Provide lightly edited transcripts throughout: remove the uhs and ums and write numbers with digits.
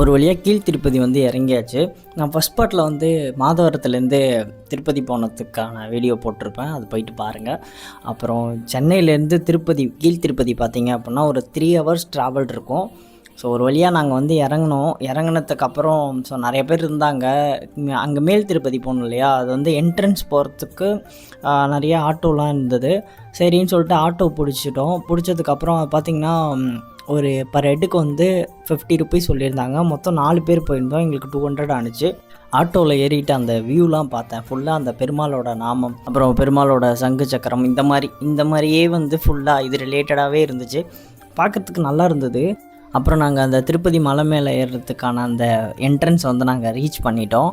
ஒரு வழியாக கீழ் திருப்பதி வந்து இறங்கியாச்சு. நான் ஃபஸ்ட் பார்ட்டில் வந்து மாதவரத்துலேருந்து திருப்பதி போனதுக்கான வீடியோ போட்டிருப்பேன், அது போயிட்டு பாருங்கள். அப்புறம் சென்னையிலேருந்து திருப்பதி கீழ் திருப்பதி பார்த்திங்க அப்படின்னா ஒரு 3 ஹவர்ஸ் ட்ராவல் இருக்கும். ஸோ ஒரு வழியாக நாங்கள் வந்து இறங்கினதுக்கப்புறம் ஸோ நிறைய பேர் இருந்தாங்க. அங்கே மேல் திருப்பதி போகணும் இல்லையா, அது வந்து என்ட்ரன்ஸ் போகிறதுக்கு நிறைய ஆட்டோலாம் இருந்தது. சரின்னு சொல்லிட்டு ஆட்டோ பிடிச்சதுக்கப்புறம் பார்த்திங்கன்னா ஒரு பர் ஹெட்டுக்கு வந்து 50 ருபீஸ் சொல்லியிருந்தாங்க. மொத்தம் 4 பேர் போயிருந்தோம். எங்களுக்கு 200 ஆணுச்சு. ஆட்டோவில் ஏறிட்டு அந்த வியூலாம் பார்த்தேன். ஃபுல்லாக அந்த பெருமாளோட நாமம், அப்புறம் பெருமாளோட சங்கு சக்கரம், இந்த மாதிரியே வந்து ஃபுல்லாக இது ரிலேட்டடாகவே இருந்துச்சு. பார்க்குறதுக்கு நல்லா இருந்தது. அப்புறம் நாங்கள் அந்த திருப்பதி மலை மேலே ஏறுறதுக்கான அந்த என்ட்ரன்ஸ் வந்து நாங்கள் ரீச் பண்ணிட்டோம்.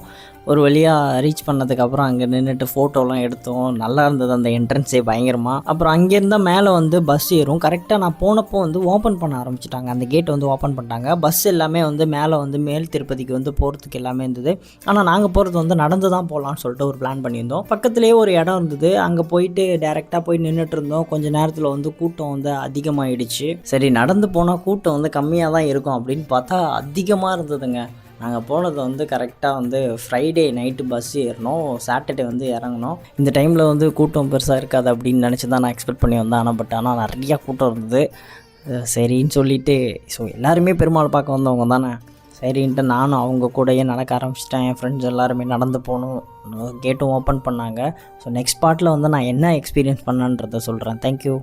ஒரு வழியாக ரீச் பண்ணதுக்கப்புறம் அங்கே நின்றுட்டு ஃபோட்டோலாம் எடுத்தோம். நல்லா இருந்தது அந்த என்ட்ரன்ஸே பயங்கரமாக. அப்புறம் அங்கேருந்தால் மேலே வந்து பஸ் ஏறும். கரெக்டாக நான் போனப்போ வந்து ஓப்பன் பண்ண ஆரம்பிச்சிட்டாங்க, அந்த கேட் வந்து ஓப்பன் பண்ணிட்டாங்க. பஸ் எல்லாமே வந்து மேலே வந்து மேல் திருப்பதிக்கு வந்து போகிறதுக்கு எல்லாமே இருந்தது. ஆனால் நாங்கள் போகிறது வந்து நடந்து தான் போகலான்னு சொல்லிட்டு ஒரு பிளான் பண்ணியிருந்தோம். பக்கத்துலேயே ஒரு இடம் இருந்தது, அங்கே போயிட்டு டேரெக்டாக போய் நின்றுட்டு இருந்தோம். கொஞ்சம் நேரத்தில் வந்து கூட்டம் வந்து அதிகமாகிடுச்சு. சரி, நடந்து போனால் கூட்டம் வந்து கம்மியாக தான் இருக்கும் அப்படின்னு பார்த்தா அதிகமாக இருந்ததுங்க. நாங்கள் போனது வந்து கரெக்டாக வந்து ஃப்ரைடே நைட்டு பஸ் ஏறினோம், சாட்டர்டே வந்து இறங்கினோம். இந்த டைமில் வந்து கூட்டம் பெருசாக இருக்காது அப்படின்னு நினச்சி தான் நான் எக்ஸ்பெக்ட் பண்ணி வந்தேன். ஆனால் நிறையா கூட்டம் இருந்தது. சரின்னு சொல்லிவிட்டு, ஸோ எல்லாருமே பெருமாள் பார்க்க வந்தவங்க தானே, சரின்ட்டு நானும் அவங்க கூடயே நடக்க ஆரம்பிச்சிட்டேன். என் ஃப்ரெண்ட்ஸ் எல்லாருமே நடந்து போகணும். கேட்டும் ஓப்பன் பண்ணாங்க. ஸோ நெக்ஸ்ட் பார்ட்டில் வந்து நான் என்ன எக்ஸ்பீரியன்ஸ் பண்ணேன்றதை சொல்கிறேன். தேங்க்யூ.